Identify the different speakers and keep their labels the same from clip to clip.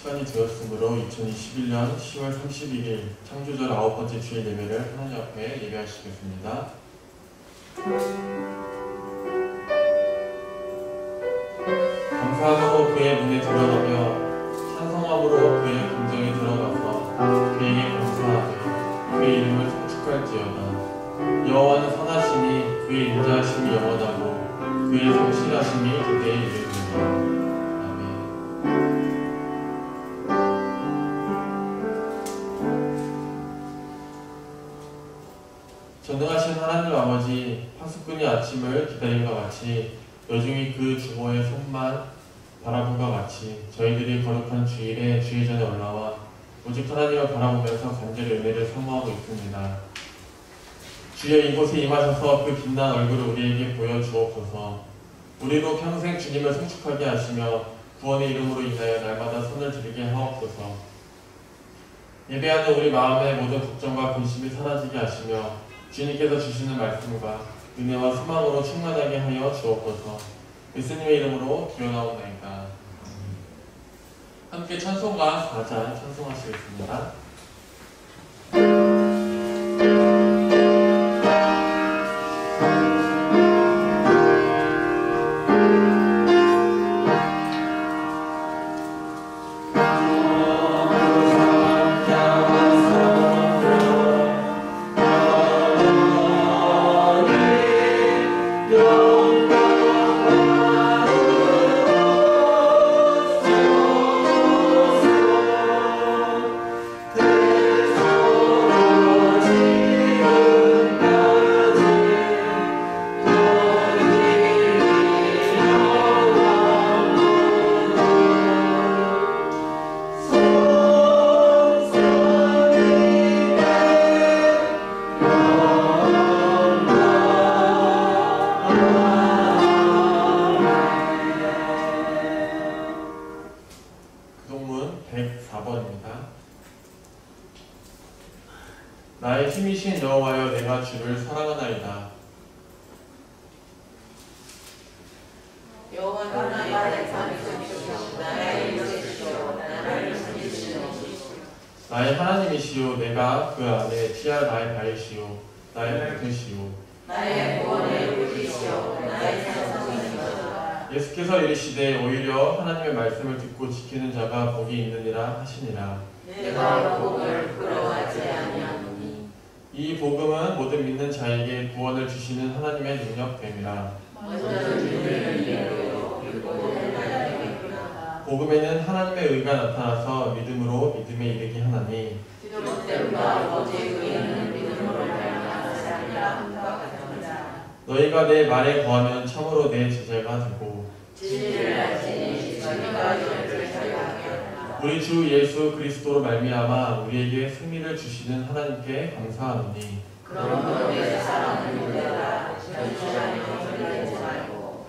Speaker 1: 시간이 되었으므로 2021년 10월 31일 창조절 9번째 주일 예배를 하나님 앞에 예배하시겠습니다. 감사함으로 그의 문에 들어가며 찬송함으로 그의 궁정에 들어가서 그에게 감사하며 그의 이름을 송축할지어다. 여호와는 선하시니 그의 인자하심이 영원하고 그의 성실하심이 그대에 이르리니. 전능하신 하나님 아버지, 파수꾼이 아침을 기다림과 같이 여중이 그 주모의 손만 바라본과 같이 저희들이 거룩한 주일에 주일 전에 올라와 오직 하나님을 바라보면서 간절히 은혜를 사모하고 있습니다. 주여, 이곳에 임하셔서 그 빛난 얼굴을 우리에게 보여주옵소서. 우리로 평생 주님을 송축하게 하시며 구원의 이름으로 인하여 날마다 손을 들게 하옵소서. 예배하는 우리 마음의 모든 걱정과 근심이 사라지게 하시며 주님께서 주시는 말씀과 은혜와 소망으로 충만하게 하여 주옵소서. 예수님의 이름으로 기도나옵나이다. 함께 찬송가 4장 찬송하시겠습니다. 나의 힘이신 여호와여, 내가 주를 사랑하나이다.
Speaker 2: 여호와는 나의 잠이시오, 나의 일으키시오, 나를 살리시오.
Speaker 1: 나의 하나님이시오, 내가 그 안에 피할 나의 바위시오, 나의 붙으시오,
Speaker 2: 나의 구원의 뿌리시오, 나의 산성이시오.
Speaker 1: 예수께서 이르시되 오히려 하나님의 말씀을 듣고 지키는 자가 복이 있느니라 하시니라.
Speaker 2: 내가 복을 부러워하지 아니하노니.
Speaker 1: 이 복음은 모든 믿는 자에게 구원을 주시는 하나님의 능력됨이라. 복음에는 하나님의 의가 나타나서 믿음으로 믿음에 이르게 하나니, 너희가 내 말에 거하면 참으로 내 제자가 되고 우리 주 예수 그리스도로 말미암아 우리에게 승리를 주시는 하나님께 감사하노니,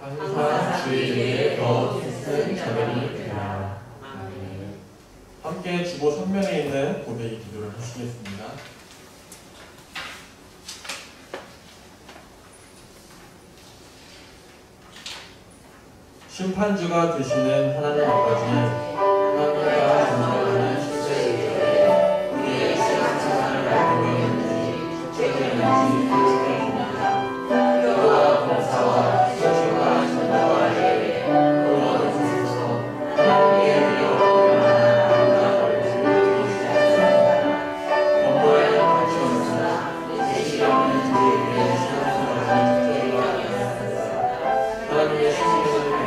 Speaker 1: 항상 주의 일에 더 힘쓴 자들이 되라. 함께 주보 선면에 있는 고백의 기도를 하시겠습니다. 심판주가 되시는 하나님 아버지, 하나님과 존재하는 실제의 우리의 신앙생활을 보여주시 최근인지 솔직해줍니다. 기도와 봉사와 소식과 전도와 예배, 공헌을 주소서. 하나님의 위로 얼마나 벌주를 주시지 않습니다. 건보에는 같이 없으나 내 시험은 저희에게 신앙생활을 특별히 하였습니다. 하나님의 신앙생활을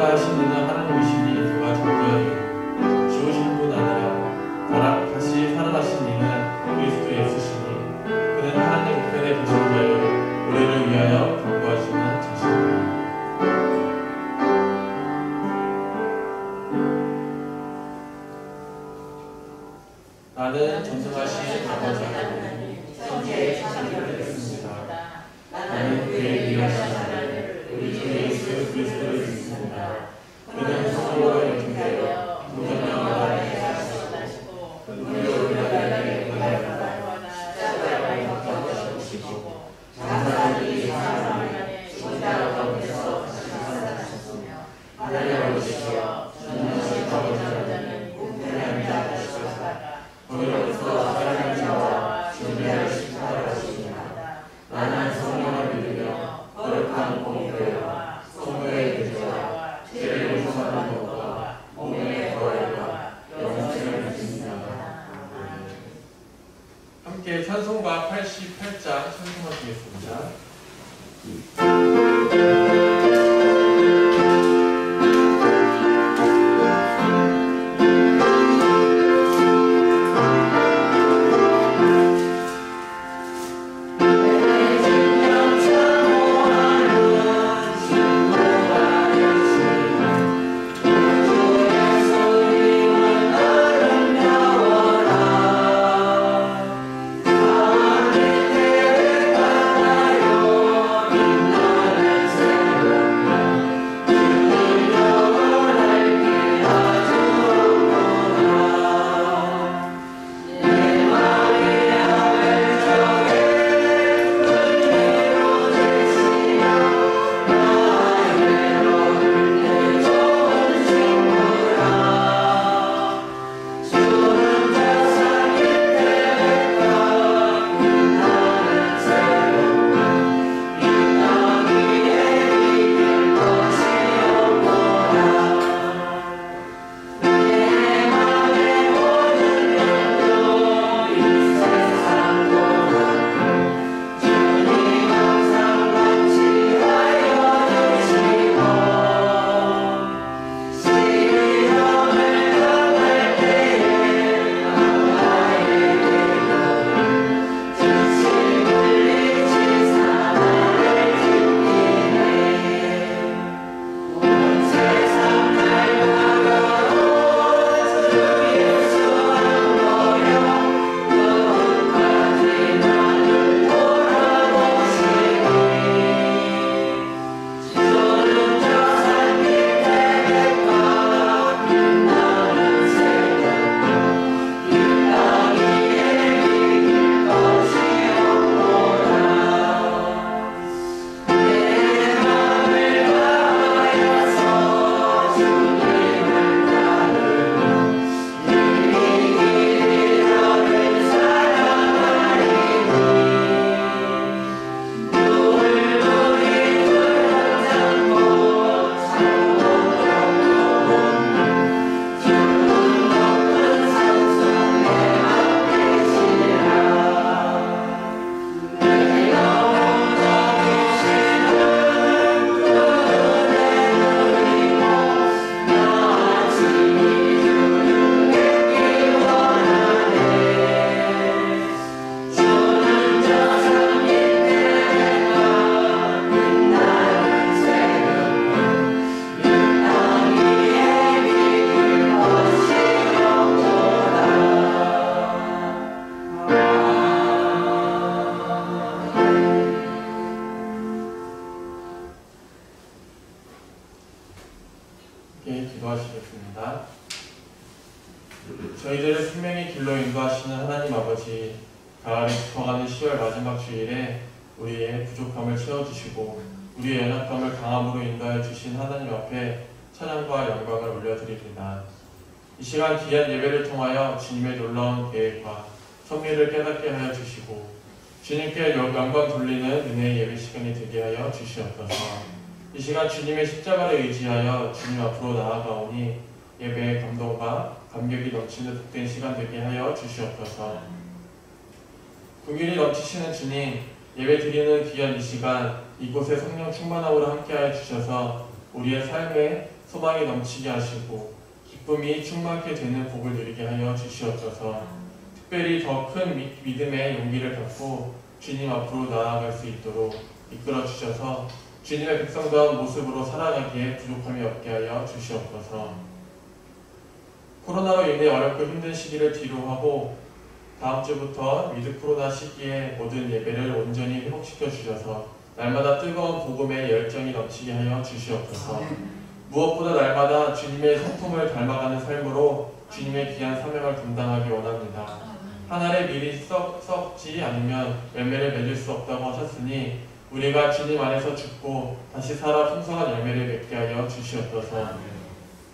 Speaker 1: 살다 하신 이는 하나님이시니 그가 전부하여 지우신 분 아니라 다시 살아나신 이는 그리스도 예수시니 그는 하나님 우편에 계신 자요 우리를 위하여 간구하시는 자신이라. 나는 전능하신 아버지 하나님 천지의 창조를 믿습니다. 나는 그의 위하신 하나님 우리 주 예수 그리스도를 믿습니다. 그는 성령으로 인도되어 무정령 안에 사시고 우리로 위하여 구원하사 십자가에 못 박히시고 장사하기 사람 안에 십자가 가운데서 살아나셨으며 하나님 아버지시여 전능하신 아버지 하나님 우편에 앉으셨다가 거기로부터 하나님의 자와 준비할 심판하십니다. 나는 성령을 믿으며 거룩한 공교회와 성도의 교제와 죄를 용서하는 것과 몸의 거룩과 영생을 믿습니다. 함께 찬송가 88장 찬송하시겠습니다. 기도하시겠습니다. 저희들을 생명의 길로 인도하시는 하나님 아버지, 가을이 깊어가는 10월 마지막 주일에 우리의 부족함을 채워주시고 우리의 연약함을 강함으로 인도하여 주신 하나님 앞에 찬양과 영광을 올려드립니다. 이 시간 귀한 예배를 통하여 주님의 놀라운 계획과 섭리를 깨닫게 하여 주시고 주님께 영광 돌리는 은혜의 예배 시간이 되게 하여 주시옵소서. 이 시간 주님의 십자가를 의지하여 주님 앞으로 나아가오니 예배의 감동과 감격이 넘치는 복된 시간 되게 하여 주시옵소서. 긍휼이 넘치시는 주님, 예배 드리는 귀한 이 시간 이곳에 성령 충만함으로 함께하여 주셔서 우리의 삶에 소망이 넘치게 하시고 기쁨이 충만케 되는 복을 누리게 하여 주시옵소서. 특별히 더 큰 믿음의 용기를 갖고 주님 앞으로 나아갈 수 있도록 이끌어 주셔서 주님의 백성다운 모습으로 살아가기에 부족함이 없게 하여 주시옵소서. 코로나로 인해 어렵고 힘든 시기를 뒤로하고 다음 주부터 위드 코로나 시기에 모든 예배를 온전히 회복시켜 주셔서 날마다 뜨거운 복음의 열정이 넘치게 하여 주시옵소서. 무엇보다 날마다 주님의 성품을 닮아가는 삶으로 주님의 귀한 사명을 감당하기 원합니다. 한 알에 밀이 썩지 않으면 열매를 맺을 수 없다고 하셨으니 우리가 주님 안에서 죽고 다시 살아 풍성한 열매를 맺게 하여 주시옵소서.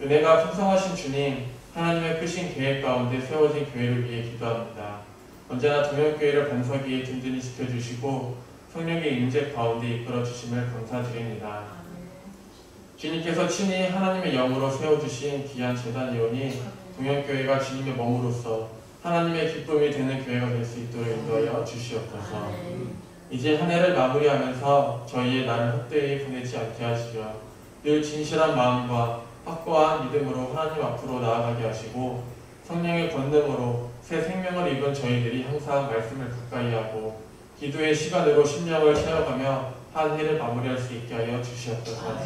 Speaker 1: 은혜가 풍성하신 주님, 하나님의 크신 계획 가운데 세워진 교회를 위해 기도합니다. 언제나 동역교회를 반석 위에 든든히 지켜주시고 성령의 임재 가운데 이끌어 주심을 감사드립니다. 주님께서 친히 하나님의 영으로 세워주신 귀한 제단이오니 동역교회가 주님의 몸으로서 하나님의 기쁨이 되는 교회가 될 수 있도록 인도하여 주시옵소서. 이제 한 해를 마무리하면서 저희의 날을 헛되이 보내지 않게 하시며 늘 진실한 마음과 확고한 믿음으로 하나님 앞으로 나아가게 하시고 성령의 권능으로 새 생명을 입은 저희들이 항상 말씀을 가까이 하고 기도의 시간으로 심령을 채워가며 한 해를 마무리할 수 있게 하여 주시옵소서.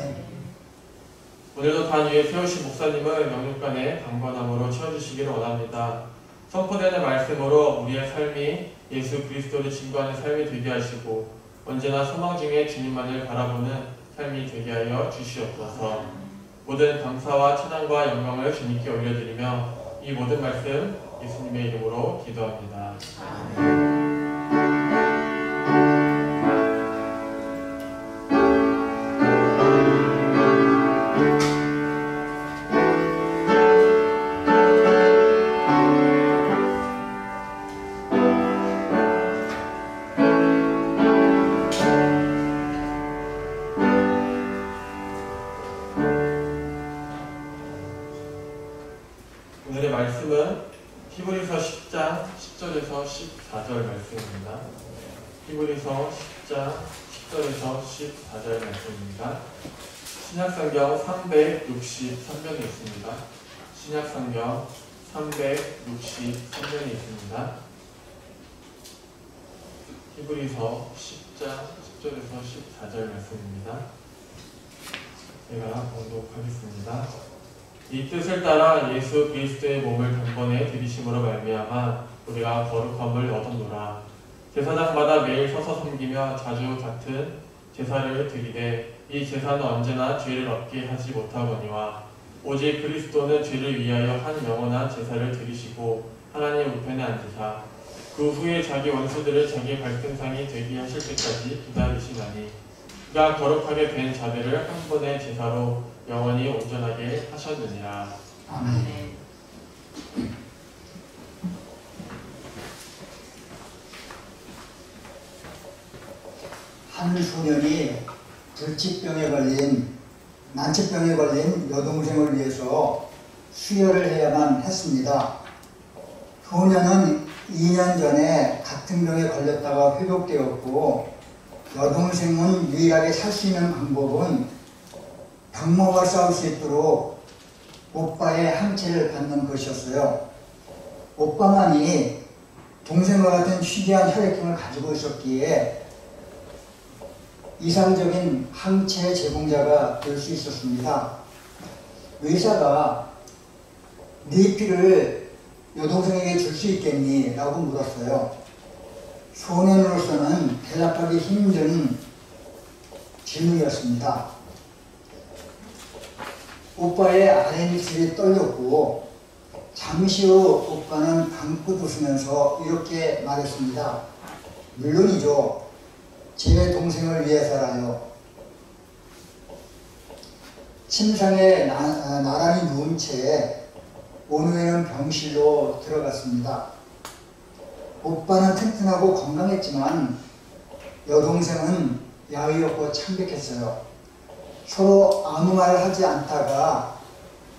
Speaker 1: 오늘도 단 위에 세우신 목사님을 영육간의 강건함으로 채워주시기를 원합니다. 선포되는 말씀으로 우리의 삶이 예수 그리스도를 증거하는 삶이 되게 하시고 언제나 소망 중에 주님만을 바라보는 삶이 되게 하여 주시옵소서. 모든 감사와 찬양과 영광을 주님께 올려드리며 이 모든 말씀 예수님의 이름으로 기도합니다. 오늘의 말씀은 히브리서 10장 10절에서 14절 말씀입니다. 히브리서 10장 10절에서 14절 말씀입니다. 신약성경 363면에 있습니다. 신약성경 363면에 있습니다. 히브리서 10장 10절에서 14절 말씀입니다. 제가 봉독하겠습니다. 이 뜻을 따라 예수 그리스도의 몸을 단번에 들이심으로 말미암아 우리가 거룩함을 얻었노라. 제사장마다 매일 서서 섬기며 자주 같은 제사를 드리되 이 제사는 언제나 죄를 얻게 하지 못하거니와 오직 그리스도는 죄를 위하여 한 영원한 제사를 드리시고 하나님 우편에 앉으사 그 후에 자기 원수들을 자기 발등상이 되게 하실 때까지 기다리시나니 그가 거룩하게 된 자들을 한 번의 제사로 영원히 온전하게 하셨느니라.
Speaker 3: 아멘. 한 소년이 난치병에 걸린 여동생을 위해서 수혈을 해야만 했습니다. 소년은 2년 전에 같은 병에 걸렸다가 회복되었고 여동생은 유일하게 살 수 있는 방법은 병魔와 싸울 수 있도록 오빠의 항체를 받는 것이었어요. 오빠만이 동생과 같은 희귀한 혈액형을 가지고 있었기에 이상적인 항체 제공자가 될 수 있었습니다. 의사가 네 피를 여동생에게 줄 수 있겠니? 라고 물었어요. 소년으로서는 대답하기 힘든 질문이었습니다. 오빠의 아랫입술이 떨렸고 잠시 후 오빠는 방긋 웃으면서 이렇게 말했습니다. 물론이죠. 제 동생을 위해서라요. 침상에 나란히 누운 채 오누에는 병실로 들어갔습니다. 오빠는 튼튼하고 건강했지만 여동생은 야위었고 창백했어요. 서로 아무 말을 하지 않다가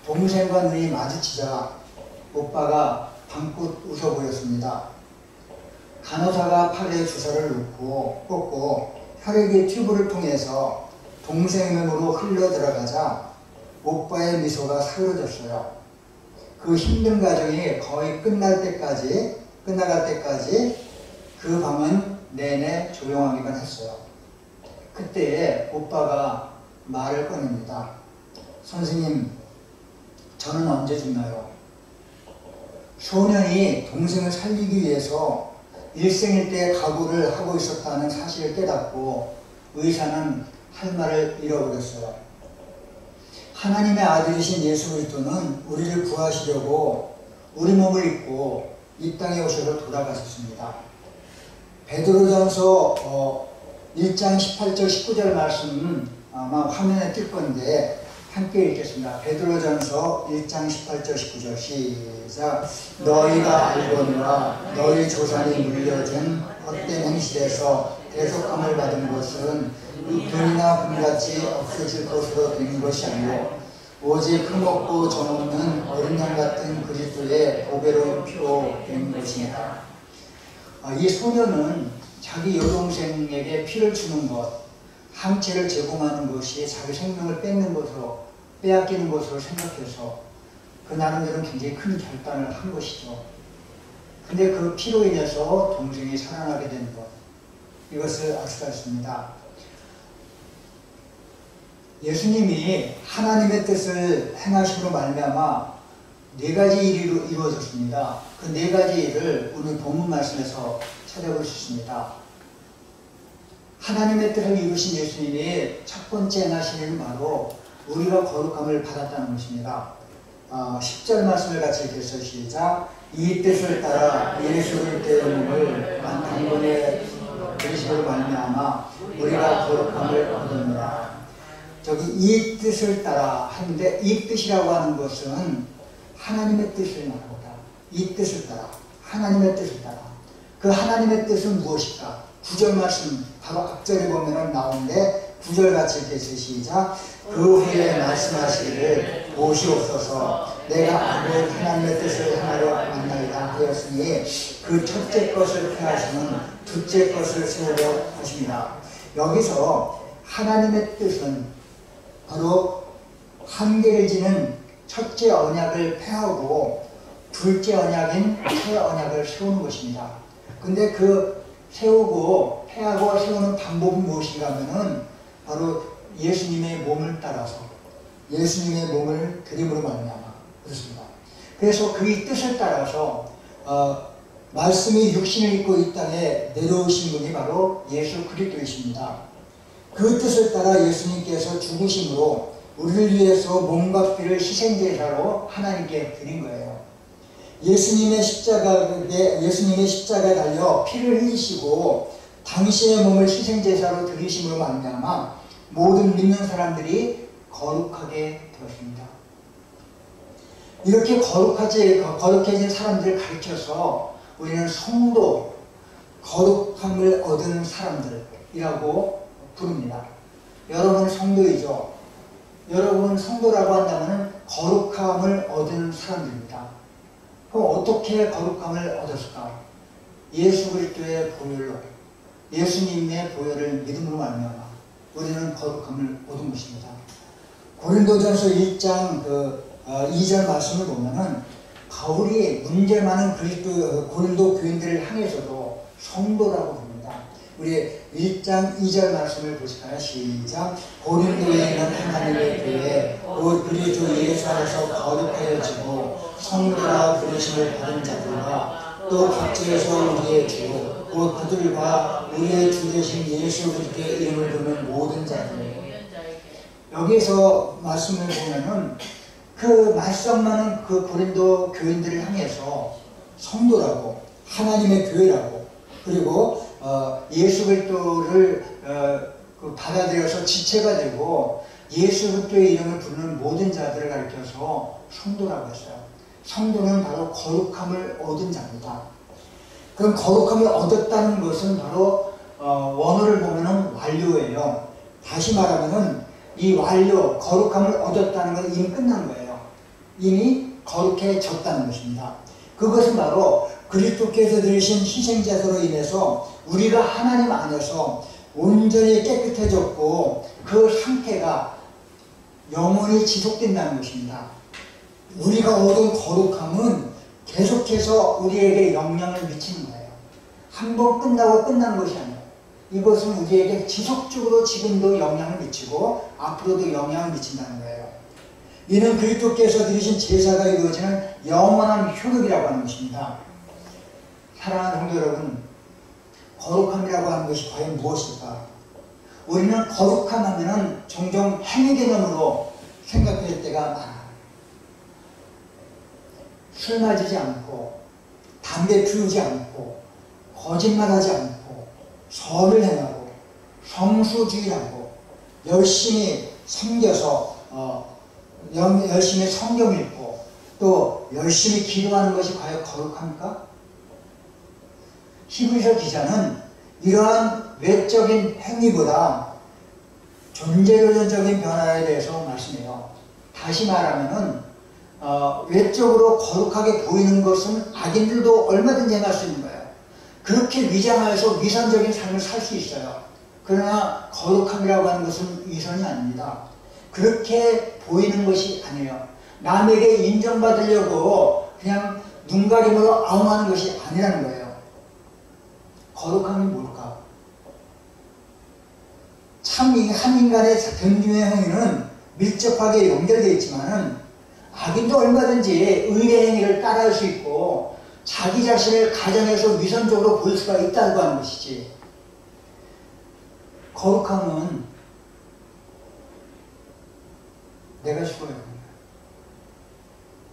Speaker 3: 동생과 눈이 마주치자 오빠가 방긋 웃어 보였습니다. 간호사가 팔에 주사를 놓고 꽂고 혈액이 튜브를 통해서 동생의 몸으로 흘러 들어가자 오빠의 미소가 사그러졌어요. 그 힘든 과정이 거의 끝나갈 때까지 그 방은 내내 조용하기만 했어요. 그때 오빠가 말을 꺼냅니다. 선생님, 저는 언제 죽나요? 소년이 동생을 살리기 위해서 일생일대 각오를 하고 있었다는 사실을 깨닫고 의사는 할 말을 잃어버렸어요. 하나님의 아들이신 예수 그리스도는 우리를 구하시려고 우리 몸을 입고 이 땅에 오셔서 돌아가셨습니다. 베드로전서 1장 18절 19절 말씀은 아마 화면에 뜰 건데 함께 읽겠습니다. 베드로전서 1장 18절 19절 시작. 너희가 알거니와 너희 조상이 물려준 헛된 행실에서 대속함을 받은 것은 금이나 금같이 없어질 것으로 된 것이 아니고 오직 흠없고 정없는 어린 양 같은 그리스도의 보배로운 피로 된 것이니라. 이 소년은 자기 여동생에게 피를 주는 것, 항체를 제공하는 것이 자기 생명을 빼앗기는 것으로 생각해서 그 나름대로 굉장히 큰 결단을 한 것이죠. 근데 그 피로 인해서 동생이 살아나게 된 것, 이것을 알 수가 있습니다. 예수님이 하나님의 뜻을 행하심으로 말미암아 네 가지 일이 이루어졌습니다. 그 네 가지 일을 오늘 본문 말씀에서 찾아볼 수 있습니다. 하나님의 뜻을 이루신 예수님이 첫 번째 행하신 일은 바로 우리가 거룩함을 받았다는 것입니다. 10절 말씀을 같이 읽겠어요. 시작. 이 뜻을 따라 예수 그리스도의 몸을 단번에 그리심으로 말미암아 우리가 거룩함을 얻었노라. 저기 이 뜻을 따라 하는데 이 뜻이라고 하는 것은 하나님의 뜻을 말합니다. 이 뜻을 따라, 하나님의 뜻을 따라. 그 하나님의 뜻은 무엇일까? 9절 말씀 바로 앞절에 보면 나오는데 9절 같이 읽겠어요. 시작. 그 후에 말씀하시기를 보시옵소서 내가 아버지 하나님의 뜻을 행하려 만나이다 하였으니 그 첫째 것을 폐하시는 둘째 것을 세우려 하십니다. 여기서 하나님의 뜻은 바로 한계를 지는 첫째 언약을 폐하고 둘째 언약인 새 언약을 세우는 것입니다. 근데 그 세우고 폐하고 세우는 방법은 무엇인가 하면은 바로 예수님의 몸을 따라서 예수님의 몸을 드림으로 말미암아 그렇습니다. 그래서 그의 뜻을 따라서 말씀이 육신을 입고 이 땅에 내려오신 분이 바로 예수 그리스도이십니다. 그 뜻을 따라 예수님께서 죽으심으로 우리를 위해서 몸과 피를 희생제사로 하나님께 드린 거예요. 예수님의 십자가에 달려 피를 흘리시고 당신의 몸을 희생제사로 드리심으로 말미암아 모든 믿는 사람들이 거룩하게 되었습니다. 이렇게 거룩해진 사람들을 가르쳐서 우리는 성도, 거룩함을 얻은 사람들이라고 부릅니다. 여러분 성도이죠. 여러분 성도라고 한다면 거룩함을 얻은 사람들입니다. 그럼 어떻게 거룩함을 얻었을까? 예수 그리스도의 보혈로, 예수님의 보혈을 믿음으로 말미암아 우리는 거룩함을 얻은 것입니다. 고린도전서 1장 2절 말씀을 보면은 바울이 문제 많은 고린도 교인들을 향해서도 성도라고 부릅니다. 우리 1장 2절 말씀을 보실까요? 시작. 고린도에 있는 하나님의 교회 곧 그리스도 예수 안에서 거룩하여지고 성도라 부르심을 받은 자들과 또 각지에서 우리의 주 곧 그들과 우리의 주 되신 예수 그리스도의 이름을 부르는 모든 자들. 여기에서 말씀을 보면은 그 말씀 많은 그 고린도 교인들을 향해서 성도라고, 하나님의 교회라고, 그리고 예수 그리스도를 받아들여서 지체가 되고 예수 그리스도의 이름을 부르는 모든 자들을 가리켜서 성도라고 했어요. 성도는 바로 거룩함을 얻은 자입니다. 그럼 거룩함을 얻었다는 것은 바로 원어를 보면은 완료예요. 다시 말하면은 이 완료, 거룩함을 얻었다는 건 이미 끝난 거예요. 이미 거룩해졌다는 것입니다. 그것은 바로 그리스도께서 드리신 희생제사로 인해서 우리가 하나님 안에서 온전히 깨끗해졌고 그 상태가 영원히 지속된다는 것입니다. 우리가 얻은 거룩함은 계속해서 우리에게 영향을 미치는 거예요. 한 번 끝나고 끝난 것이 아니에요. 이것은 우리에게 지속적으로 지금도 영향을 미치고 앞으로도 영향을 미친다는 거예요. 이는 그리스도께서 드리신 제사가 이루어지는 영원한 효력이라고 하는 것입니다. 사랑하는 성도 여러분, 거룩함이라고 하는 것이 과연 무엇일까? 우리는 거룩함 하면은 종종 행위 개념으로 생각될 때가 많아요. 술 마시지 않고, 담배 피우지 않고, 거짓말하지 않고, 선을 행하고, 성수주의하고, 열심히 섬겨서 열심히 성경 읽고, 또 열심히 기도하는 것이 과연 거룩합니까? 히브리서 기자는 이러한 외적인 행위보다 존재론적인 변화에 대해서 말씀해요. 다시 말하면은 외적으로 거룩하게 보이는 것은 악인들도 얼마든지 행할 수 있는 거예요. 그렇게 위장하여서 위선적인 삶을 살 수 있어요. 그러나 거룩함이라고 하는 것은 위선이 아닙니다. 그렇게 보이는 것이 아니에요. 남에게 인정받으려고 그냥 눈가림으로 아웅하는 것이 아니라는 거예요. 거룩함이 뭘까? 참 한 인간의 견중의 행위는 밀접하게 연결되어 있지만은 악인도 얼마든지 의의 행위를 따라할 수 있고 자기 자신을 가정에서 위선적으로 볼 수가 있다고 하는 것이지. 거룩함은 내가 죽어야 합니다.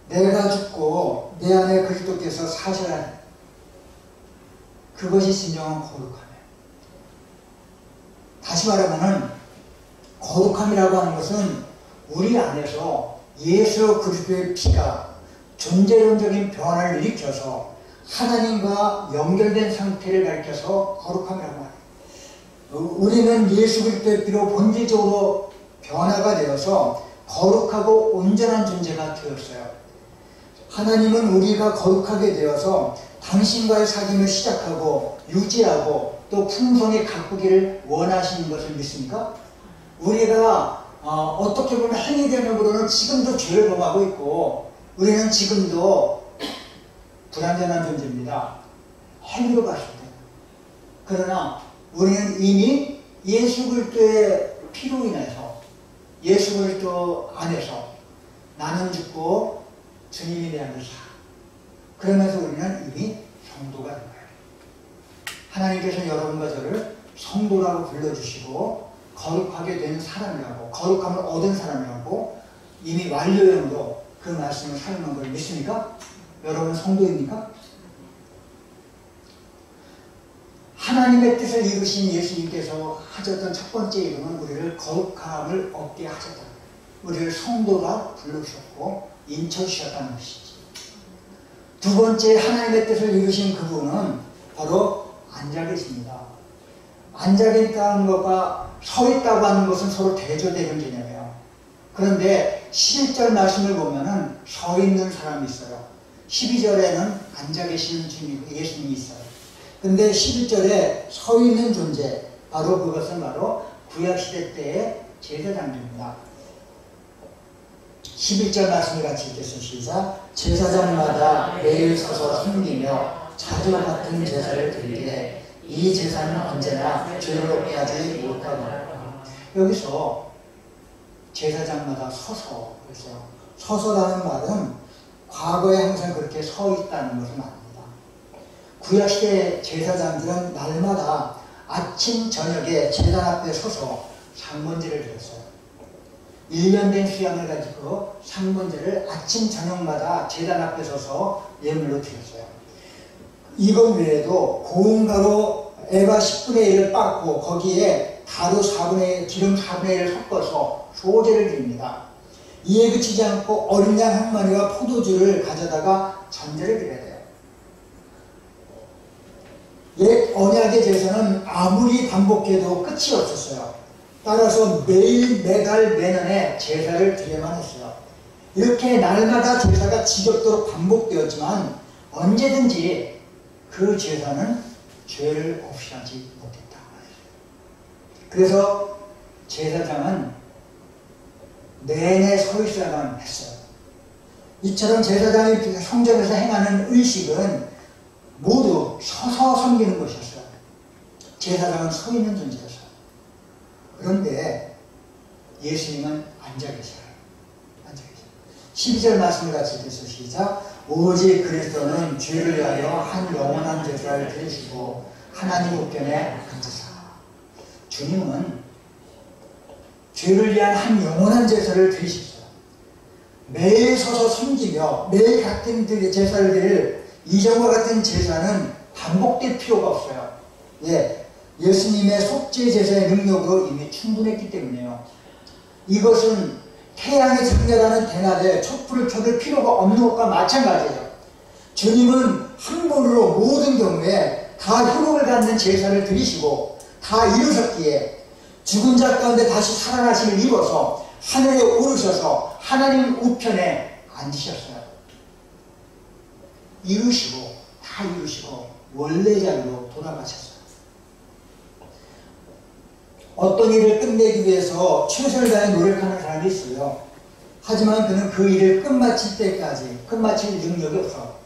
Speaker 3: 내가 죽고 내 안에 그리스도께서 사셔야 합니다. 그것이 진정한 거룩함이에요. 다시 말하면은 거룩함이라고 하는 것은 우리 안에서 예수 그리스도의 피가 존재론적인 변화를 일으켜서 하나님과 연결된 상태를 가리켜서 거룩함이라고 합니다. 우리는 예수 그리스도의 피로 본질적으로 변화가 되어서 거룩하고 온전한 존재가 되었어요. 하나님은 우리가 거룩하게 되어서 당신과의 사귐을 시작하고 유지하고 또 풍성히 가꾸기를 원하시는 것을 믿습니까? 우리가 어떻게 보면 행위 개념으로는 지금도 죄를 범하고 있고 우리는 지금도 불완전한 존재입니다. 행위로 봤을 때. 그러나 우리는 이미 예수 그리스도의 피로 인해서 예수 그리스도 안에서 나는 죽고 주님이 내 안에 살아. 그러면서 우리는 이미 성도가 된 거예요. 하나님께서 여러분과 저를 성도라고 불러주시고 거룩하게 된 사람이라고, 거룩함을 얻은 사람이라고 이미 완료형으로 그 말씀을 사용한 걸 믿습니까? 여러분 성도입니까? 하나님의 뜻을 이루신 예수님께서 하셨던 첫 번째 일은 우리를 거룩함을 얻게 하셨다. 우리를 성도라 불러주셨고 인쳐주셨다는 것이지. 두 번째 하나님의 뜻을 이루신 그분은 바로 앉아 계십니다. 앉아 계시다는 것과 서 있다고 하는 것은 서로 대조되는 개념이에요. 그런데 11절 말씀을 보면은 서 있는 사람이 있어요. 12절에는 앉아 계시는 주님, 예수님이 있어요. 근데 11절에 서 있는 존재, 바로 그것은 바로 구약시대 때의 제사장입니다. 11절 말씀을 같이 읽겠습니다. 시작. 제사장마다 매일 서서 섬기며 자주 같은 제사를 드리되 이 제사는 언제나 죄를 없게 하지 못하고. 여기서 제사장마다 서서 그랬어요. 서서라는 말은 과거에 항상 그렇게 서 있다는 것은 아닙니다. 구약시대 제사장들은 날마다 아침 저녁에 제단 앞에 서서 상번제를 드렸어요. 1년 된 수양을 가지고 상번제를 아침 저녁마다 제단 앞에 서서 예물로 드렸어요. 이것 외에도 고운 가루 에바 10분의 1을 빻고 거기에 가루 4분의 1, 기름 4분의 1을 섞어서 소제를 드립니다. 이에 그치지 않고 어린 양 한 마리와 포도주를 가져다가 전제를 드려야 돼요. 옛 언약의 제사는 아무리 반복해도 끝이 없었어요. 따라서 매일 매달 매년에 제사를 드려야만 했어요. 이렇게 날마다 제사가 지겹도록 반복되었지만 언제든지 그 제사는 죄를 없이 하지 못했다. 그래서 제사장은 내내 서 있어야만 했어요. 이처럼 제사장이 성전에서 행하는 의식은 모두 서서 섬기는 것이었어요. 제사장은 서 있는 존재였어요. 그런데 예수님은 앉아 계셔요. 앉아 계셔요. 12절 말씀을 같이 읽어서 시작. 오직 그리스도는 죄를 위하여 한 영원한 제사를 드리시고 하나님 우편에 앉으사. 주님은 죄를 위한 한 영원한 제사를 드리셨어요. 매일 서서 섬기며 매일 같은 제사를 드릴 이전과 같은 제사는 반복될 필요가 없어요. 예수님의 속죄 제사의 능력으로 이미 충분했기 때문에요. 이것은 태양이 장렬하는 대낮에 촛불을 켜둘 필요가 없는 것과 마찬가지예요. 주님은 한 번으로 모든 경우에 다 효력을 갖는 제사를 드리시고 다 이루셨기에 죽은 자 가운데 다시 살아나심을 이뤄서 하늘에 오르셔서 하나님 우편에 앉으셨어요. 이루시고 다 이루시고 원래 자리로 돌아가셨어요. 어떤 일을 끝내기 위해서 최선을 다해 노력하는 사람이 있어요. 하지만 그는 그 일을 끝마칠 때까지 끝마칠 능력이 없어.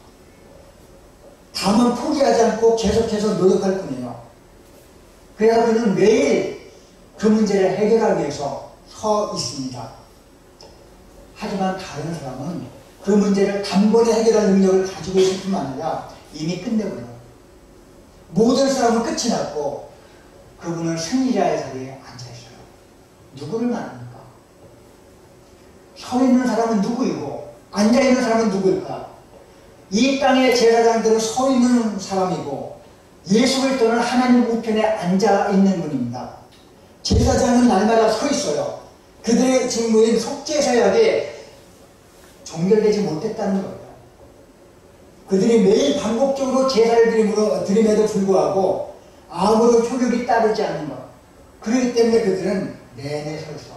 Speaker 3: 다만 포기하지 않고 계속해서 노력할 뿐이에요. 그래서 그는 매일 그 문제를 해결하기 위해서 서 있습니다. 하지만 다른 사람은 그 문제를 단번에 해결할 능력을 가지고 있을 뿐만 아니라 이미 끝내버려요. 모든 사람은 끝이 났고 그분은 승리자의 자리에 앉아있어요. 누구를 말합니까? 서 있는 사람은 누구이고 앉아있는 사람은 누구일까? 이 땅의 제사장들은 서 있는 사람이고 예수 그리스도는 하나님 우편에 앉아있는 분입니다. 제사장은 날마다 서 있어요. 그들의 직무인 속죄사역이 종결되지 못했다는 거예요. 그들이 매일 반복적으로 제사를 드림에도 불구하고 아무런 효력이 따르지 않는 것. 그렇기 때문에 그들은 내내 서 있어.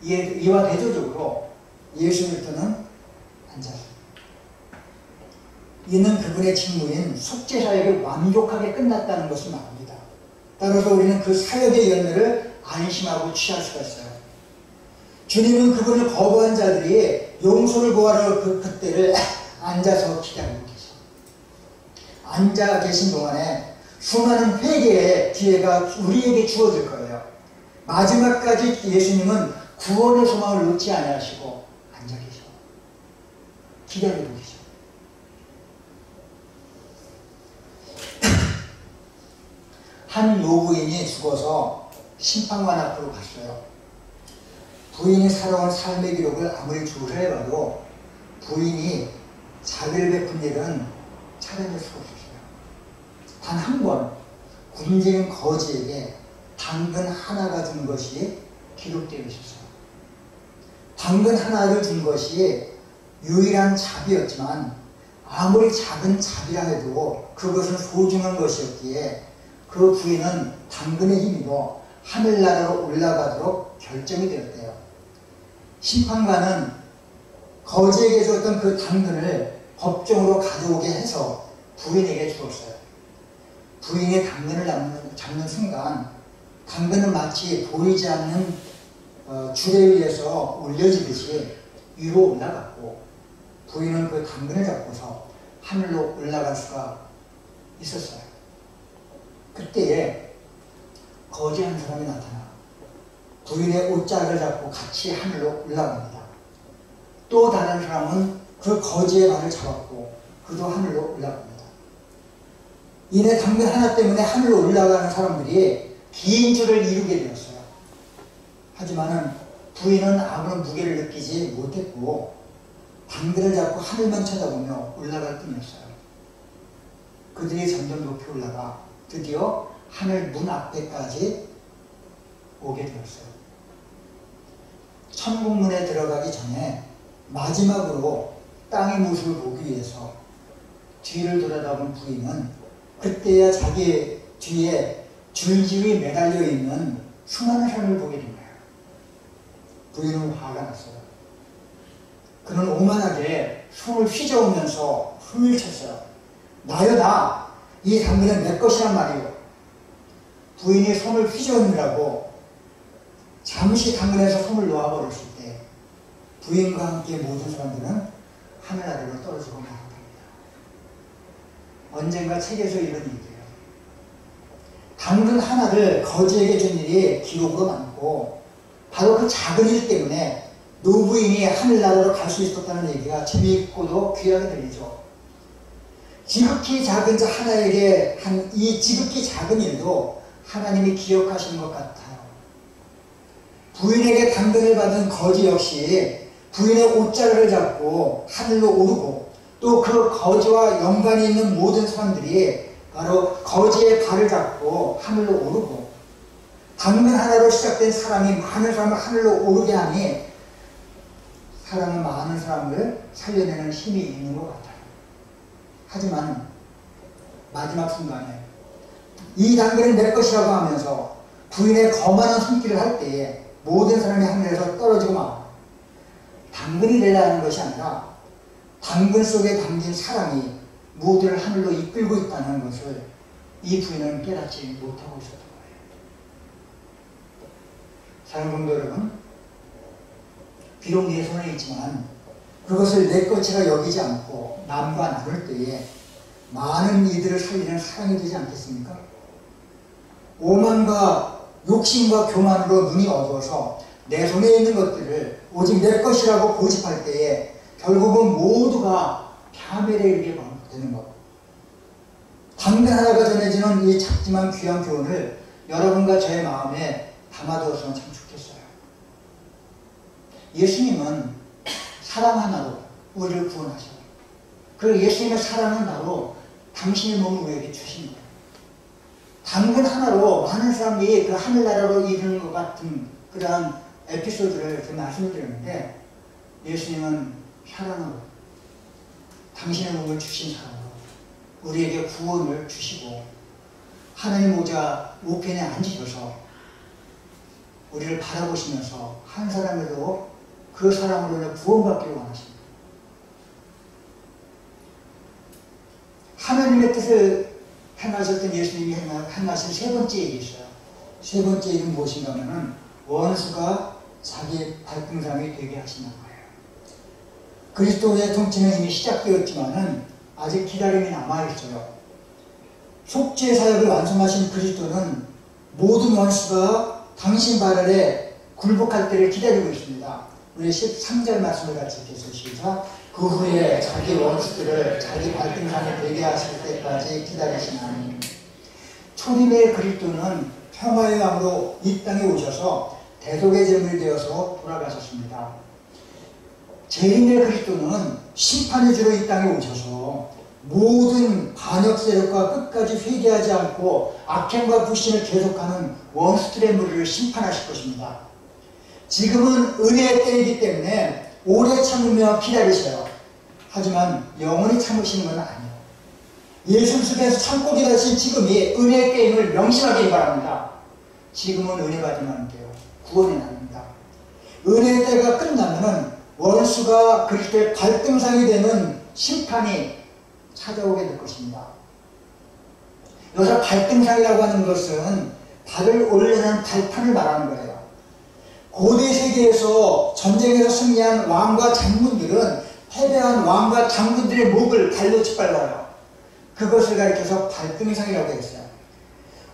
Speaker 3: 이와 대조적으로 예수 그리스도는 앉아서 이는 그분의 직무인 속죄 사역이 완벽하게 끝났다는 것을 말합니다. 따라서 우리는 그 사역의 열매를 안심하고 취할 수가 있어요. 주님은 그분을 거부한 자들이 용서를 구하러 그때를 앉아서 기다리고 계셔. 앉아 계신 동안에 수많은 회개의 기회가 우리에게 주어질 거예요. 마지막까지 예수님은 구원의 소망을 놓지 아니하시고 앉아 계셔. 기다리고 계셔. 한 노부인이 죽어서 심판관 앞으로 갔어요. 부인이 살아온 삶의 기록을 아무리 조사해봐도 부인이 자비를 베푼 일은 찾아낼 수가 없었어요. 단 한 번 굶주린 거지에게 당근 하나가 준 것이 기록되어 있었어요. 당근 하나를 준 것이 유일한 자비였지만 아무리 작은 자비라 해도 그것은 소중한 것이었기에 그 부인은 당근의 힘으로 하늘나라로 올라가도록 결정이 되었대요. 심판관은 거지에게 줬던 그 당근을 법정으로 가져오게 해서 부인에게 주었어요. 부인이 당근을 잡는 순간 당근은 마치 보이지 않는 줄에 의해서 올려지듯이 위로 올라갔고 부인은 그 당근을 잡고서 하늘로 올라갈 수가 있었어요. 그때에 거지 한 사람이 나타나 부인의 옷자락을 잡고 같이 하늘로 올라갑니다. 또 다른 사람은 그 거지의 발을 잡았고 그도 하늘로 올라갑니다. 이내 당근 하나 때문에 하늘로 올라가는 사람들이 긴 줄을 이루게 되었어요. 하지만 부인은 아무런 무게를 느끼지 못했고 당근을 잡고 하늘만 쳐다보며 올라갈 뿐이었어요. 그들이 점점 높이 올라가 드디어 하늘 문 앞에까지 오게 되었어요. 천국문에 들어가기 전에 마지막으로 땅의 모습을 보기 위해서 뒤를 돌아다본 부인은 그때야 자기 뒤에 줄줄이 매달려 있는 수많은 사람을 보게 된 거예요. 부인은 화가 났어요. 그는 오만하게 손을 휘저으면서 숨을 쳤어요. 나요 나! 이 당근은 내 것이란 말이요. 부인이 손을 휘저으느라고 잠시 당근에서 손을 놓아버렸을 때 부인과 함께 모든 사람들은 하늘 아래로 떨어지고 말았답니다. 언젠가 책에서 이런 얘기예요. 당근 하나를 거지에게 준 일이 기록으로 남고 바로 그 작은 일 때문에 노부인이 하늘나라로 갈 수 있었다는 얘기가 재미있고도 귀하게 들리죠. 지극히 작은 자 하나에게 한 이 지극히 작은 일도 하나님이 기억하시는 것 같아요. 부인에게 당근을 받은 거지 역시 부인의 옷자락을 잡고 하늘로 오르고 또 그 거지와 연관이 있는 모든 사람들이 바로 거지의 발을 잡고 하늘로 오르고 당근 하나로 시작된 사람이 많은 사람을 하늘로 오르게 하니 사람은 많은 사람을 살려내는 힘이 있는 것 같아요. 하지만 마지막 순간에 이 당근은 내 것이라고 하면서 부인의 거만한 손길을 할 때에 모든 사람이 하늘에서 떨어지고 막 당근이 내려가는 것이 아니라 당근 속에 담긴 사랑이 모두를 하늘로 이끌고 있다는 것을 이 부인은 깨닫지 못하고 있었던 거예요. 사랑하는 성도 여러분, 비록 내 손에 있지만 그것을 내 것이라 여기지 않고 남과 나눌 때에 많은 이들을 살리는 사랑이 되지 않겠습니까? 오만과 욕심과 교만으로 눈이 어두워서 내 손에 있는 것들을 오직 내 것이라고 고집할 때에 결국은 모두가 파멸에 이르게 되는 것. 당근 하나가 전해지는 이 작지만 귀한 교훈을 여러분과 저의 마음에 담아두었으면 참 좋겠어요. 예수님은 사랑 하나로 우리를 구원하셔요. 그 예수님의 사랑은 바로 당신의 몸을 우리에게 주신 거예요. 당근 하나로 많은 사람들이 그 하늘나라로 이르는 것 같은 그러한 에피소드를 말씀을 드렸는데 예수님은 사랑으로 당신의 몸을 주신 사랑으로 우리에게 구원을 주시고 하나님 보좌 우편에 앉으셔서 우리를 바라보시면서 한 사람에도 그 사랑으로 인해 구원받기를 원하십니다. 하나님의 뜻을 행하셨던 예수님이 행하신 세 번째 일이 있어요. 세 번째 일은 무엇인가 하면은 원수가 자기 발등상이 되게 하시는 거예요. 그리스도의 통치는 이미 시작되었지만은 아직 기다림이 남아있어요. 속죄 사역을 완성하신 그리스도는 모든 원수가 당신 발 아래 굴복할 때를 기다리고 있습니다. 우리 13절 말씀을 같이 읽겠습니다. 시작. 그 후에 자기 원수들을 자기 발등상에 되게 하실 때까지 기다리시나니. 초림의 그리스도는 평화의 왕으로 이 땅에 오셔서 대속의 제물이 되어서 돌아가셨습니다. 재림의 그리스도는 심판의 주로 이 땅에 오셔서 모든 반역 세력과 끝까지 회개하지 않고 악행과 불신을 계속하는 원수들의 무리를 심판하실 것입니다. 지금은 은혜의 때이기 때문에 오래 참으며 기다리셔요. 하지만 영원히 참으시는 건 아니에요. 예수 속에서 참고 기다리신 지금이 은혜의 때임을 명심하기 바랍니다. 지금은 은혜 받으면 돼요. 구원이 납니다. 은혜의 때가 끝나면은 원수가 그리스도의 발등상이 되는 심판이 찾아오게 될 것입니다. 여기서 발등상이라고 하는 것은 발을 올려놓은 발판을 말하는 거예요. 고대 세계에서 전쟁에서 승리한 왕과 장군들은 패배한 왕과 장군들의 목을 발로 짓밟아요. 그것을 가리켜서 발등상이라고 했어요.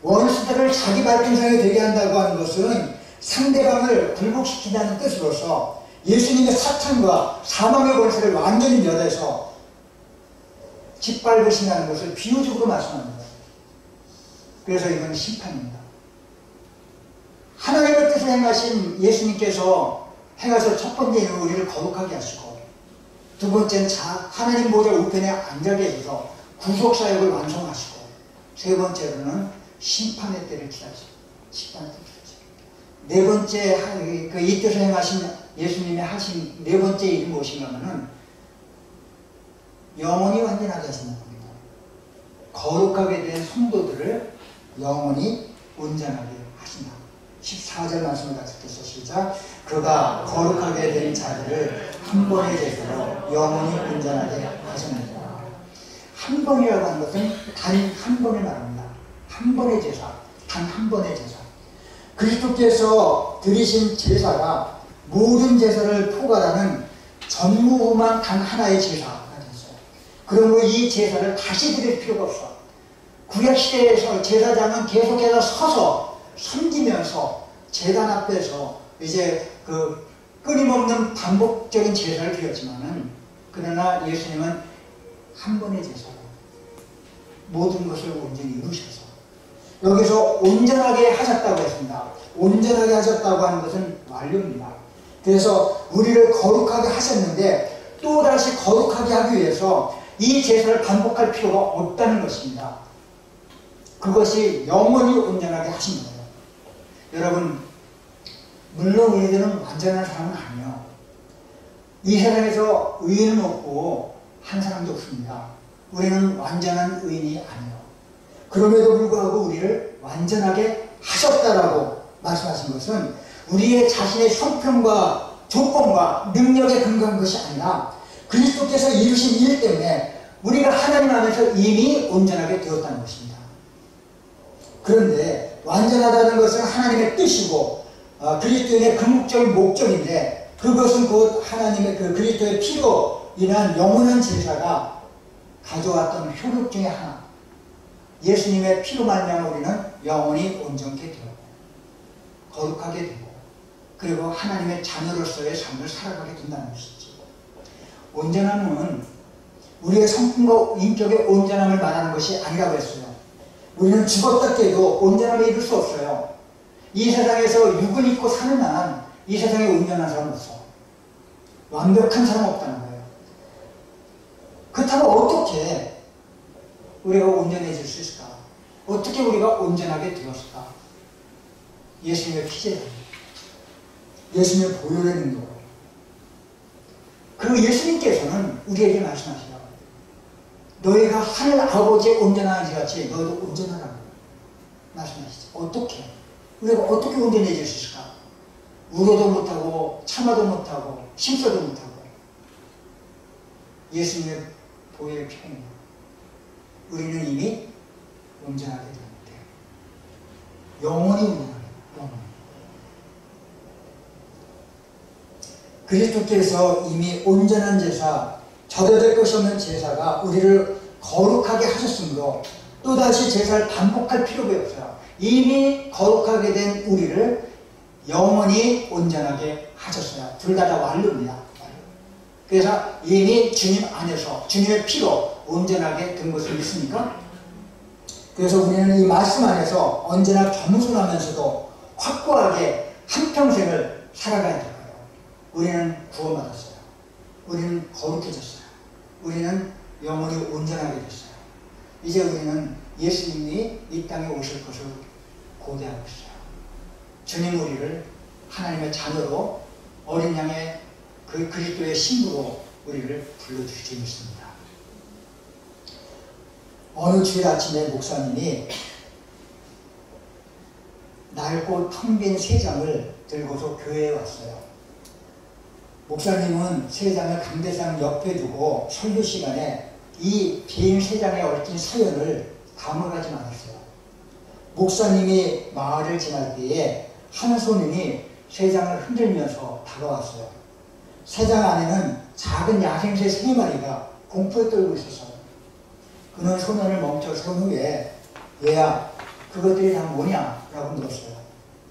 Speaker 3: 원수들을 자기 발등상이 되게 한다고 하는 것은 상대방을 굴복시킨다는 뜻으로서 예수님의 사탄과 사망의 권세를 완전히 멸해서 짓밟으신다는 것을 비유적으로 말씀합니다. 그래서 이건 심판입니다. 하나님의 뜻을 행하신 예수님께서 행하셔서 첫 번째는 우리를 거룩하게 하시고 두 번째는 하나님 보좌 우편에 앉게 해주셔서 구속사역을 완성하시고 세 번째로는 심판의 때를 기다리시고 심판의 때를 기다리시고 네 번째 이 뜻을 행하신 예수님이 하신 네 번째 일이 무엇인가 하면은 영원히 완전하게 하시는 겁니다. 거룩하게 된 성도들을 영원히 온전하게 하신다. 14절 말씀을 같이 읽겠습니다. 시작. 그가 거룩하게 된 자들을 한 번의 제사로 영원히 온전하게 하시느니라. 한 번이라고 하는 것은 단 한 번을 말합니다. 한 번의 제사, 단 한 번의 제사. 그리스도께서 드리신 제사가 모든 제사를 포괄하는 전무후무한 단 하나의 제사가 됐어요. 그러므로 이 제사를 다시 드릴 필요가 없어. 구약시대에서 제사장은 계속해서 서서 섬기면서 제단 앞에서 이제 그 끊임없는 반복적인 제사를 드렸지만은, 그러나 예수님은 한 번의 제사로 모든 것을 온전히 이루셔서 여기서 온전하게 하셨다고 했습니다. 온전하게 하셨다고 하는 것은 완료입니다. 그래서 우리를 거룩하게 하셨는데 또다시 거룩하게 하기 위해서 이 제사를 반복할 필요가 없다는 것입니다. 그것이 영원히 온전하게 하신 거예요. 여러분, 물론 우리들은 완전한 사람은 아니에요. 이 세상에서 의인은 없고 한 사람도 없습니다. 우리는 완전한 의인이 아니에요. 그럼에도 불구하고 우리를 완전하게 하셨다라고 말씀하신 것은 우리의 자신의 형편과 조건과 능력에 근거한 것이 아니라 그리스도께서 이루신 일 때문에 우리가 하나님 안에서 이미 온전하게 되었다는 것입니다. 그런데 완전하다는 것은 하나님의 뜻이고 그리스도인의 궁극적인 목적인데, 그것은 곧 하나님의 그 그리스도의 피로 인한 영원한 제사가 가져왔던 효력 중에 하나. 예수님의 피로 말미암아 우리는 영원히 온전케 되고 거룩하게 되고 그리고 하나님의 자녀로서의 삶을 살아가게 된다는 것이죠. 온전함은 우리의 성품과 인격의 온전함을 말하는 것이 아니라고 했어요. 우리는 죽었다 깨도 온전함에 이를 수 없어요. 이 세상에서 육을 입고 사는 한 이 세상에 온전한 사람은 없어. 완벽한 사람은 없다는 거예요. 그렇다면 어떻게 우리가 온전해질 수 있을까? 어떻게 우리가 온전하게 되었을까? 예수님의 피제다. 예수님의 보혈의 능력으로. 그 예수님께서는 우리에게 말씀하시라고. 너희가 하늘 아버지의 온전한지 같이 너희도 온전하라고 말씀하시죠. 어떻게? 우리가 어떻게 온전해질 수 있을까? 울어도 못하고 참아도 못하고 심써도 못하고. 예수님의 보혈의 피입니다. 우리는 이미 온전하게 되는데 영원히 온전하게, 영원히. 그리스도께서 이미 온전한 제사, 절여될 것이 없는 제사가 우리를 거룩하게 하셨으므로 또다시 제사를 반복할 필요가 없어요. 이미 거룩하게 된 우리를 영원히 온전하게 하셨어요. 둘 다 완료입니다. 그래서 이미 주님 안에서 주님의 피로 온전하게 된 것을 믿습니까? 그래서 우리는 이 말씀 안에서 언제나 겸손하면서도 확고하게 한평생을 살아가야 될 거예요. 우리는 구원받았어요. 우리는 거룩해졌어요. 우리는 영원히 온전하게 됐어요. 이제 우리는 예수님이 이 땅에 오실 것을 고대하고 있어요. 주님 우리를 하나님의 자녀로 어린 양의 그 그리스도의 신부로 우리를 불러주실 줄 믿습니다. 어느 주일 아침에 목사님이 낡고 텅 빈 세 장을 들고서 교회에 왔어요. 목사님은 세 장을 강대상 옆에 두고 설교 시간에 이 빈 세 장에 얽힌 사연을 담아가지 않았어요. 목사님이 마을을 지날 때에 한 소년이 세 장을 흔들면서 다가왔어요. 세 장 안에는 작은 야생새 3마리가 공포에 떨고 있었어요. 그는 소년을 멈춰선 후에 얘야 그것들이 다 뭐냐? 라고 물었어요.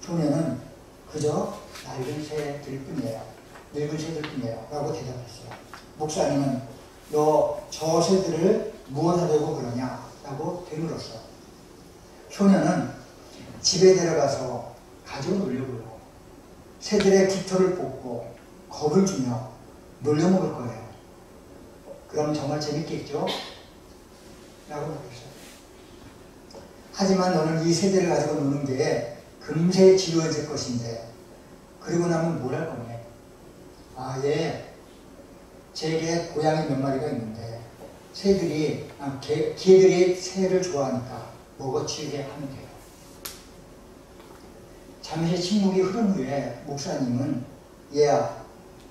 Speaker 3: 소년은 그저 낡은 새들 뿐이에요. 늙은 새들 뿐이에요. 라고 대답했어요. 목사님은 너 저 새들을 무엇 하려고 그러냐? 라고 되물었어요. 소년은 집에 데려가서 가지고 놀려고요. 새들의 깃털을 뽑고 겁을 주며 놀려먹을 거예요. 그럼 정말 재밌겠죠? 라고 말했어요. 하지만 너는 이 새들을 가지고 노는 게 금세 지루해질 것인데 그리고 나면 뭘 할 거냐? 아, 예. 제게 고양이 몇 마리가 있는데 개들이 새를 좋아하니까 먹어치우게 하면 돼요. 잠시 침묵이 흐른 후에 목사님은 얘야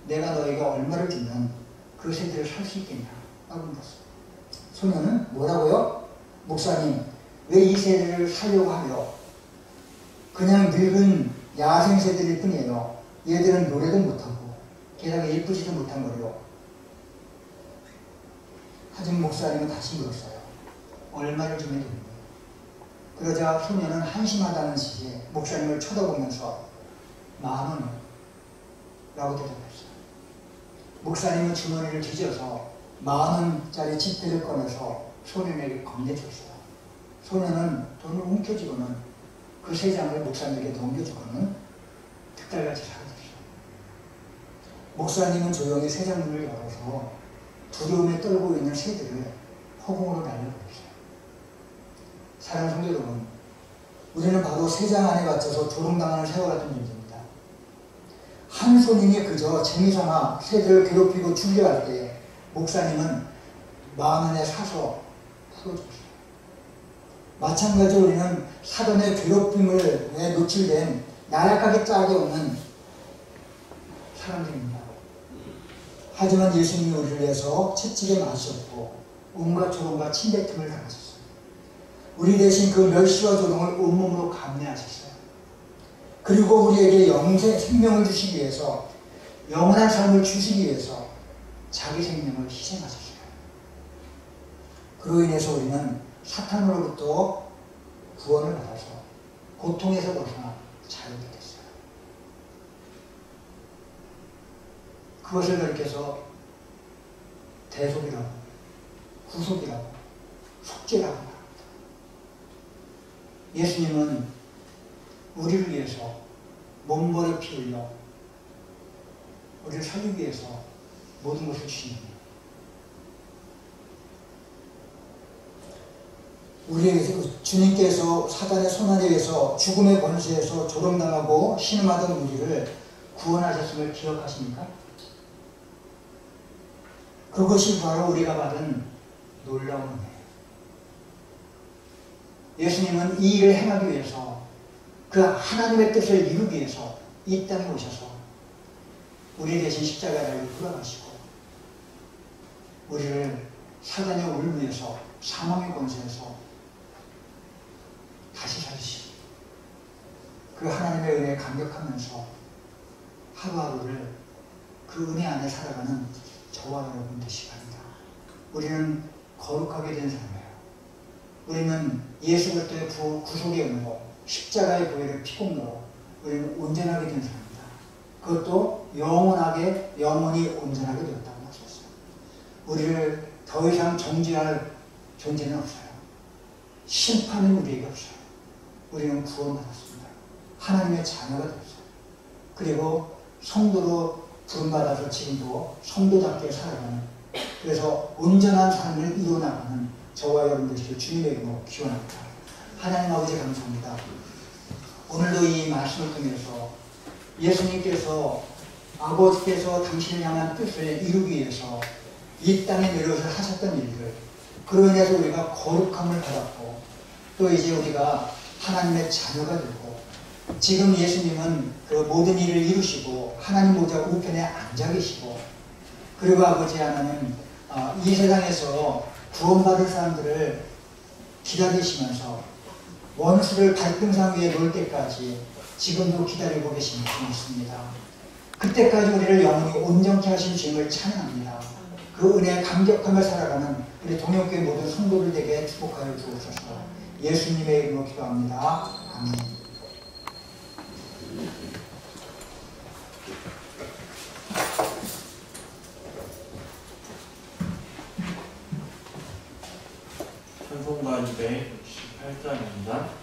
Speaker 3: 내가 너희가 얼마를 주면 그 새들을 살 수 있겠냐? 라고 물었어요. 소년은 뭐라고요? 목사님 왜 이 새들을 살려고 하며 그냥 늙은 야생새들일 뿐이에요. 얘들은 노래도 못하고 게다가 예쁘지도 못한 거예요. 하지만 목사님은 다시 물었어요. 얼마를 주면 됩니까? 그러자 소녀는 한심하다는 식의 목사님을 쳐다보면서 10,000원 라고 대답했어요. 목사님은 주머니를 뒤져서 10,000원짜리 지폐를 꺼내서 소년에게 건네줬어요. 소년은 돈을 움켜쥐고는 그 3장을 목사님에게 넘겨주고는 득달같이 사라졌어요. 목사님은 조용히 3장문을 열어서 두려움에 떨고 있는 새들을 허공으로 날려버렸어요. 사랑하는 성도 여러분, 우리는 바로 3장 안에 갇혀서 조롱당하는 새와 같은 존재입니다. 한 손님이 그저 재미삼아 새들을 괴롭히고 죽여할 때 목사님은 10,000원에 사서 풀어줬어요. 마찬가지로 우리는 사단의 괴롭힘에 노출된 나약하게 짝이 없는 사람들입니다. 하지만 예수님이 우리를 위해서 채찍에 맞으셨고 온갖 조롱과 침뱉음을 당하셨어요. 우리 대신 그 멸시와 조롱을 온몸으로 감내하셨어요. 그리고 우리에게 생명을 주시기 위해서, 영원한 삶을 주시기 위해서 자기 생명을 희생하셨어요. 그로 인해서 우리는 사탄으로부터 구원을 받아서 고통에서 벗어나 자유하게 됐어요. 그것을 가리켜서 대속이라고, 구속이라고, 속죄라고 합니다. 예수님은 우리를 위해서 몸버려 피 흘려 우리를 살리기 위해서 모든 것을 주신 분이에요. 우리에게 주님께서 사단의 손안에 의해서 죽음의 권세에서 조롱당하고 신음하던 우리를 구원하셨음을 기억하십니까? 그것이 바로 우리가 받은 놀라운 은혜예요. 예수님은 이 일을 행하기 위해서, 그 하나님의 뜻을 이루기 위해서 이 땅에 오셔서 우리 대신 십자가를 돌아가시고 우리를 사단의 울무에서, 사망의 권세에서 다시 살리시고 그 하나님의 은혜에 감격하면서 하루하루를 그 은혜 안에 살아가는 저와 여러분 되시기 바랍니다. 우리는 거룩하게 된 사람이에요. 우리는 예수 그리스도의 구속의 은혜로, 십자가의 보혈의 피공로로 우리는 온전하게 된 사람입니다. 그것도 영원히 온전하게 되었다고 하셨어요. 우리를 더 이상 정죄할 존재는 없어요. 심판은 우리에게 없어요. 우리는 구원받았습니다. 하나님의 자녀가 되었어요. 그리고 성도로 부름받아서 지금도 성도답게 살아가는, 그래서 온전한 삶을 이루어나가는 저와 여러분들이 주님의 이름으로 기원합니다. 하나님 아버지 감사합니다. 오늘도 이 말씀을 통해서 예수님께서 아버지께서 당신을 향한 뜻을 이루기 위해서 이 땅에 내려오셔서 하셨던 일들, 그로 인해서 우리가 거룩함을 받았고 또 이제 우리가 하나님의 자녀가 되고, 지금 예수님은 그 모든 일을 이루시고 하나님 보좌 우편에 앉아 계시고, 그리고 아버지 하나님 이 세상에서 구원받을 사람들을 기다리시면서 원수를 발등상 위에 놓을 때까지 지금도 기다리고 계신 줄 믿습니다. 그때까지 우리를 영원히 온전케 하신 주님을 찬양합니다. 그 은혜에 감격하며 살아가는 우리 동역교회 모든 성도들 에게 축복하여 주옵소서. 예수님의 이름으로 기도합니다. 아멘.
Speaker 1: 찬송가 268장입니다.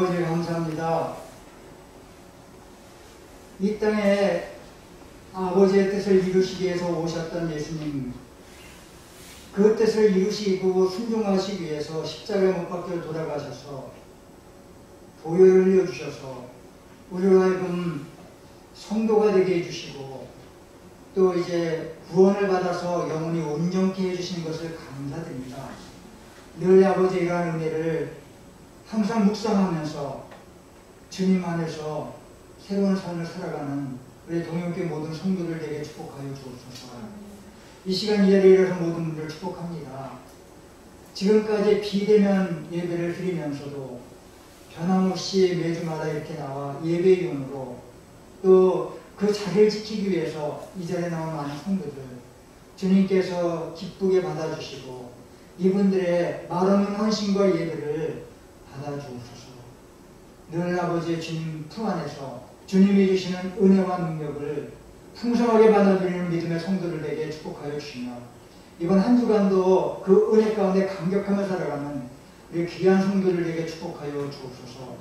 Speaker 3: 아버지 감사합니다. 이 땅에 아버지의 뜻을 이루시기 위해서 오셨던 예수님, 그 뜻을 이루시고 순종하시기 위해서 십자가에 못 박혀 돌아가셔서 보혈을 흘려주셔서 우리로 하여금 성도가 되게 해주시고 또 이제 구원을 받아서 영원히 온전케 해주시는 것을 감사드립니다. 늘 아버지의 이러한 은혜를 항상 묵상하면서 주님 안에서 새로운 삶을 살아가는 우리 동영교회 모든 성도들 되게 축복하여 주옵소서. 이 시간 이 자리에 일어서 모든 분들 축복합니다. 지금까지 비대면 예배를 드리면서도 변함없이 매주마다 이렇게 나와 예배위원으로 또 그 자리를 지키기 위해서 이 자리에 나온 많은 성도들 주님께서 기쁘게 받아주시고 이분들의 말없는 헌신과 예배를 받아주옵소서. 늘 아버지의 주님 품 안에서 주님이 주시는 은혜와 능력을 풍성하게 받아들이는 믿음의 성도들에게 축복하여 주시며 이번 한 주간도 그 은혜 가운데 감격하며 살아가는 우리 귀한 성도들에게 축복하여 주옵소서.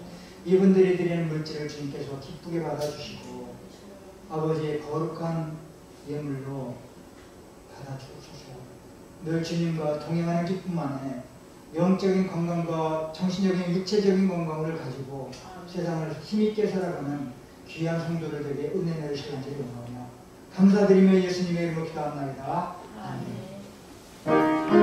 Speaker 3: 이분들이 드리는 물질을 주님께서 기쁘게 받아주시고 아버지의 거룩한 예물로 받아주옵소서. 늘 주님과 동행하는 기쁨 안에 영적인 건강과 정신적인 육체적인 건강을 가지고 세상을 힘있게 살아가는 귀한 성도들에게 은혜 내리실 간절히 원하오며 감사드리며 예수님의 이름으로 기도합나이다. 아멘.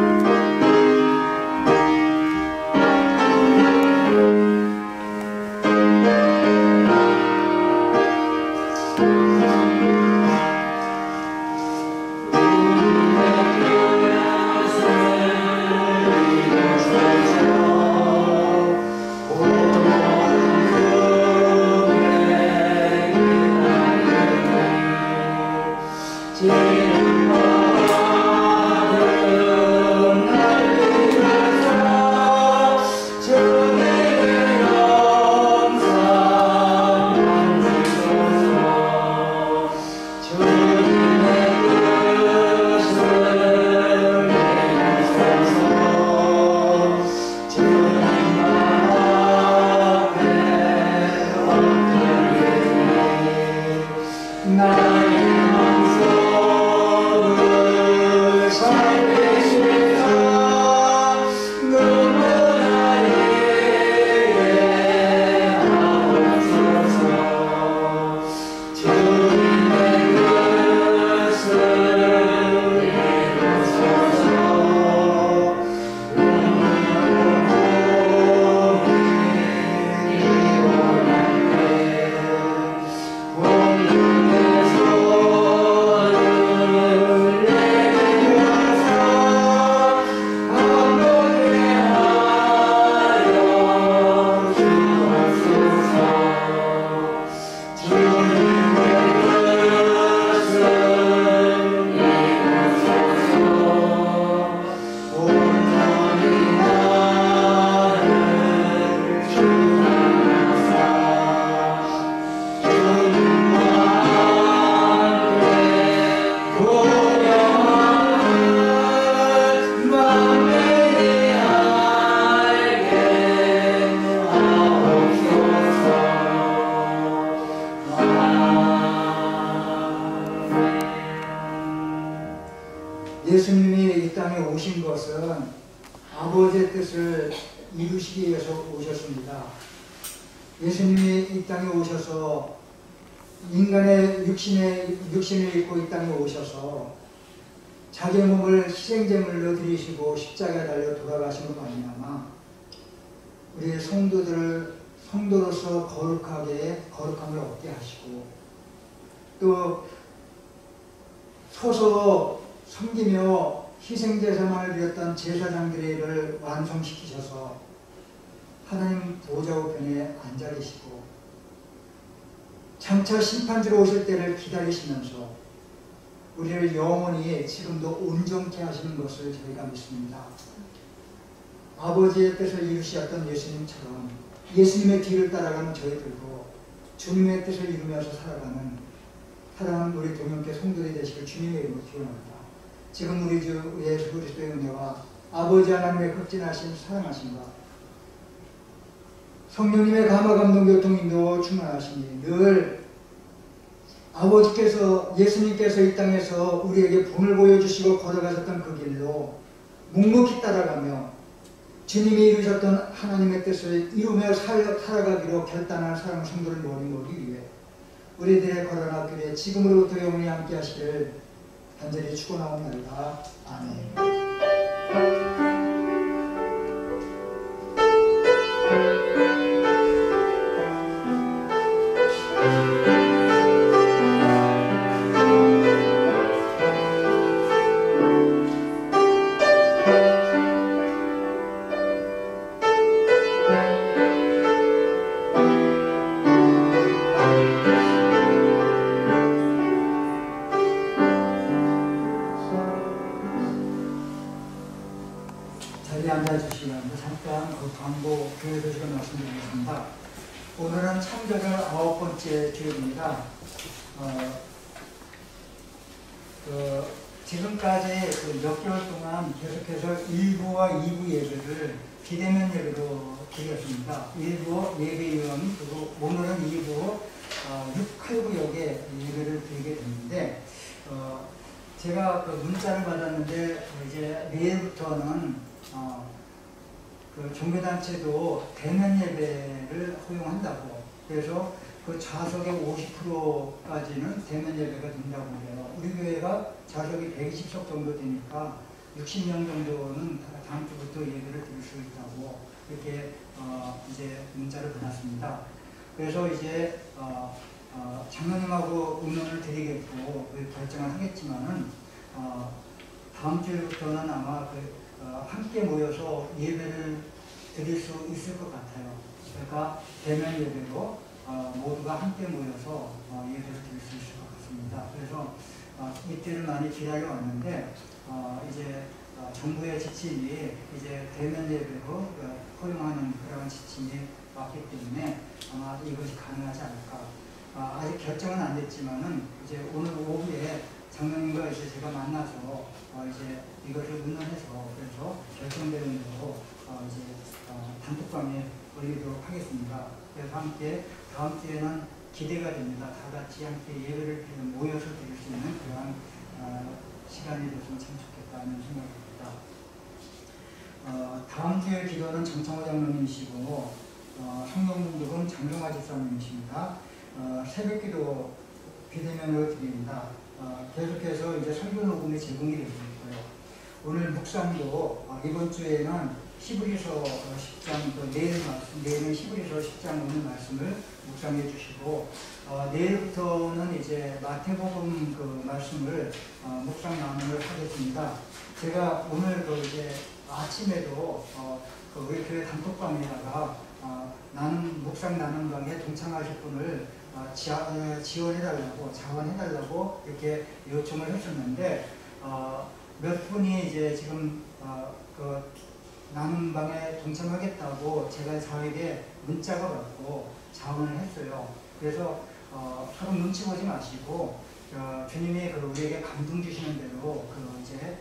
Speaker 3: 예수님이 이 땅에 오신 것은 아버지의 뜻을 이루시기 위해서 오셨습니다. 예수님이 이 땅에 오셔서 인간의 육신을 입고 이 땅에 오셔서 자기의 몸을 희생제물로 드리시고 십자가에 달려 돌아가신 것 아니냐마 우리 성도로서 거룩함을 얻게 하시고 또 서서 섬기며 희생제사만을 드렸던 제사장들의 일을 완성시키셔서 하나님 보좌 우편에 앉아 계시고 장차 심판주로 오실 때를 기다리시면서 우리를 영원히 지금도 온전케 하시는 것을 저희가 믿습니다. 아버지의 뜻을 이루시었던 예수님처럼 예수님의 뒤를 따라가는 저희들도 주님의 뜻을 이루면서 살아가는 사랑하는 우리 동영교회 성도들이 되시길 주님의 이름으로 기원합니다. 지금 우리 주 예수 그리스도의 은혜와 아버지 하나님의 극진하신 사랑하심과 성령님의 감화 감동 교통 인도 충만하시니 늘 아버지께서 예수님께서 이 땅에서 우리에게 본을 보여주시고 걸어가셨던 그 길로 묵묵히 따라가며 주님이 이루셨던 하나님의 뜻을 이루며 살아가기로 결단한 사랑 성도를 모으기 위해 우리들의 걸어간 앞길에 지금으로부터 영원히 함께 하시기를 간절히 축원하옵나이다. 아멘. 자리에 앉아주시기 바랍니다. 잠깐 그 광고 교회 소식을 말씀드리겠습니다. 오늘은 창조절 9번째 주일입니다. 지금까지 몇 개월 동안 계속해서 1부와 2부 예배를 비대면 예배로 드렸습니다. 1부 예배 요원, 그리고 오늘은 2부 6, 8구역에 예배를 드리게 됐는데 제가 그 문자를 받았는데 이제 내일부터는 그 종교단체도 대면 예배를 허용한다고, 그래서 그 좌석의 50%까지는 대면 예배가 된다고 해요. 우리 교회가 좌석이 120석 정도 되니까 60명 정도는 다음 주부터 예배를 드릴 수 있다고 이렇게 이제 문자를 받았습니다. 그래서 이제 장로님하고 의논을 드리겠고 결정을 하겠지만은 다음 주부터는 아마 함께 모여서 예배를 드릴 수 있을 것 같아요. 그러니까 대면 예배로 모두가 함께 모여서 예배를 드릴 수 있을 것 같습니다. 그래서 이틀을 많이 기다려 왔는데 이제 정부의 지침이 이제 대면 예배로 허용하는 그런 지침이 왔기 때문에 아마 이것이 가능하지 않을까. 아직 결정은 안 됐지만은 이제 오늘 오후에 장로님과 이제 제가 만나서 이제 이것을 의논해서 그래서 결정되는 대로 이제 단톡방에 올리도록 하겠습니다. 그래서 함께 다음 주에는 기대가 됩니다. 다 같이 함께 예배를 모여서 드릴 수 있는 그러한 시간이 됐으면 참 좋겠다는 생각입니다. 다음 주에 기도는 정창호 장로님이시고 성령문독은 장정화 집사님이십니다. 새벽기도 비대면으로 드립니다. 계속해서 이제 설교 녹음이 제공이 되고 있고요. 오늘 묵상도 이번 주에는 히브리서 10장, 내일은 히브리서 10장 오늘 말씀을 묵상해 주시고 내일부터는 이제 마태복음 그 말씀을 묵상 나눔을 하겠습니다. 제가 오늘 이제 아침에도 우리 교회 단톡방에다가 묵상 나눔방에 동참하실 분을 지원해달라고, 자원해달라고 이렇게 요청을 했었는데 몇 분이 이제 지금 그 나눔방에 동참하겠다고 제가 저에게 문자가 왔고 자원을 했어요. 그래서 서로 눈치 보지 마시고 주님이 우리에게 감동 주시는 대로 이제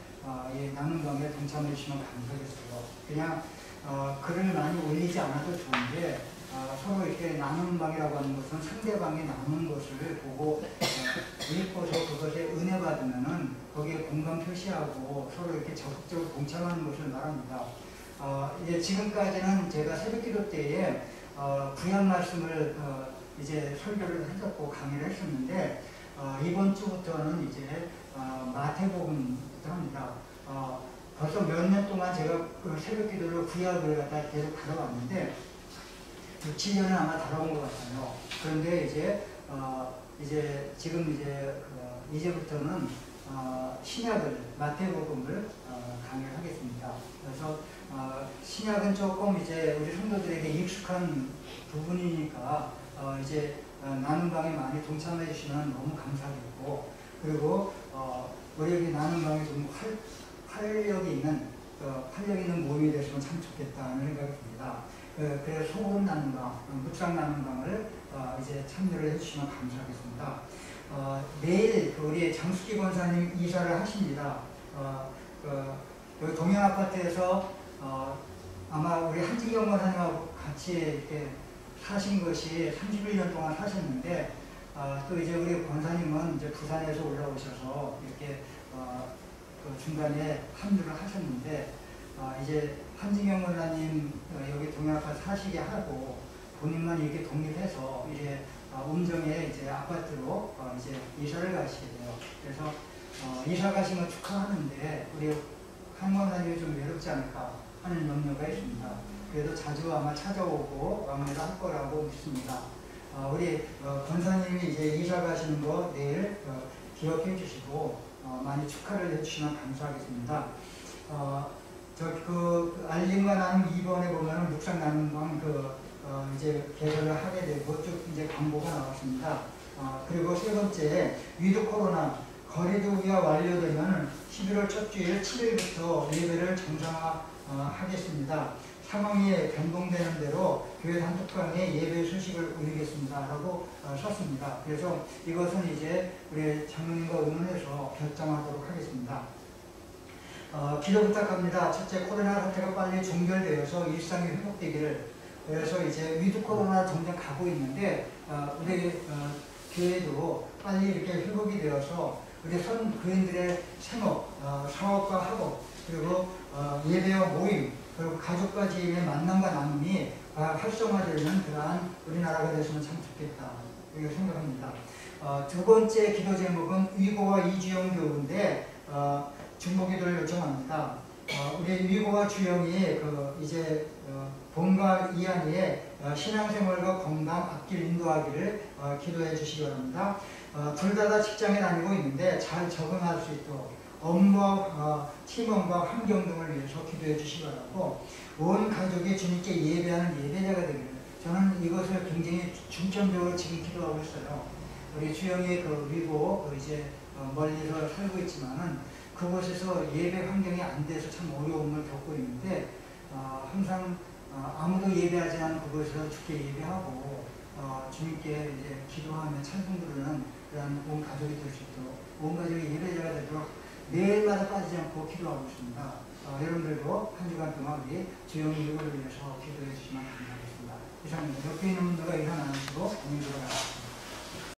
Speaker 3: 이 나눔방에 동참해 주시면 감사하겠어요. 그냥 글을 많이 올리지 않아도 좋은데 서로 이렇게 나눔방이라고 하는 것은 상대방이 나눈 것을 보고 읽고서 그것에 은혜 받으면은 거기에 공감 표시하고 서로 이렇게 적극적으로 동참하는 것을 말합니다. 이제 지금까지는 제가 새벽기도 때에 구약 말씀을 이제 설교를 했었고 강의를 했었는데 이번 주부터는 이제 마태복음부터 합니다. 벌써 몇 년 동안 제가 새벽기도를 구약을 갖다 계속 다뤄왔는데 6, 7년은 아마 다뤄온 것 같아요. 그런데 이제 지금 이제부터는 신약을 마태복음을 강의를 하겠습니다. 그래서 신약은 조금 이제 우리 성도들에게 익숙한 부분이니까 이제 나눔방에 많이 동참해 주시면 너무 감사하겠고, 그리고 우리에게 나눔방에 좀 활력 있는 모임이 됐으면 참 좋겠다는 생각이 듭니다. 그래서 소금 나눔방, 묵상 나눔방을 이제 참여를 해주시면 감사하겠습니다. 내일 우리 장수기 권사님 이사를 하십니다. 여기 동양 아파트에서 아마 우리 한진경 권사님하고 같이 이렇게 사신 것이 31년 동안 사셨는데 또 이제 우리 권사님은 이제 부산에서 올라오셔서 이렇게 그 중간에 합류를 하셨는데 이제 한진경 권사님 여기 동양가 사시게 하고 본인만 이렇게 독립해서 이제 음정에 이제 아파트로 이제 이사를 가시게 돼요. 그래서 이사 가신 거 축하하는데 우리 한 권사님이 좀 외롭지 않을까 하는 염려가 있습니다. 그래도 자주 아마 찾아오고 왕래를 할 거라고 믿습니다. 우리 권사님이 이제 이사 가시는 거 내일 기억해 주시고 많이 축하를 해주시면 감사하겠습니다. 그 알림과 나눔 2번에 보면은 묵상 나눔방 이제 개설을 하게 되고 쭉 이제 광고가 나왔습니다. 그리고 세 번째 위드 코로나 거리두기가 완료되면 11월 첫 주일 7일부터 예배를 정상화하겠습니다. 상황이 변동되는 대로 교회 단톡방에 예배 소식을 올리겠습니다. 라고 썼습니다. 그래서 이것은 이제 우리 장로님과 의논해서 결정하도록 하겠습니다. 기도 부탁합니다. 첫째, 코로나 사태가 빨리 종결되어서 일상이 회복되기를. 그래서 이제 위드 코로나 점점 가고 있는데 우리 교회도 빨리 이렇게 회복이 되어서 우리 교인들의 생업, 사업과 학업, 그리고 예배와 모임, 그리고 가족과 지인의 만남과 나눔이 활성화되는 그러한 우리나라가 됐으면 참 좋겠다 이렇게 생각합니다. 두 번째 기도 제목은 위고와 이주영 교우인데 중보기도를 요청합니다. 우리 위고와 주영이 이제 본과 이한이의 신앙생활과 건강, 앞길 인도하기를 기도해 주시기 바랍니다. 둘 다 직장에 다니고 있는데 잘 적응할 수 있도록 업무와 팀원과 환경 등을 위해서 기도해 주시기 바라고, 온 가족이 주님께 예배하는 예배자가 되기를. 저는 이것을 굉장히 중점적으로 지금 기도하고 있어요. 우리 주영이 위고 이제 멀리서 살고 있지만은 그곳에서 예배 환경이 안 돼서 참 어려움을 겪고 있는데 항상 아무도 예배하지 않은 그곳에서 주께 예배하고 주님께 이제 기도하며 찬송 부르는 그런 온 가족이 될 수 있도록, 온 가족이 예배자가 되도록 매일마다 빠지지 않고 기도하고 있습니다. 여러분들도 한 주간 동안 우리 주영이 이거를 위해서 기도해 주시면 감사하겠습니다. 이상입니다. 옆에 있는 분들과 일어나시고 공유를 하겠습니다.